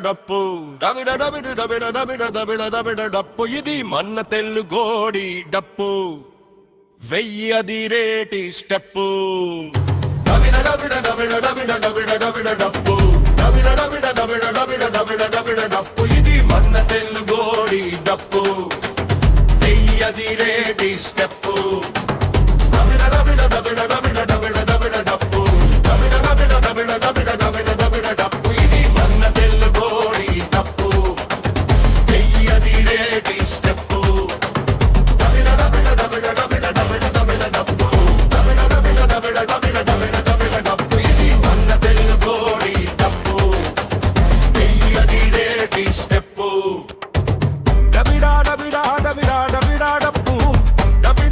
డప్పు డప్పు ఇది మన తెలుగోడి డప్పు వెయ్యది రేటి స్టెప్పు డప్పు ఇది మన తెలుగోడి డప్పు వెయ్యది రేటి స్టెప్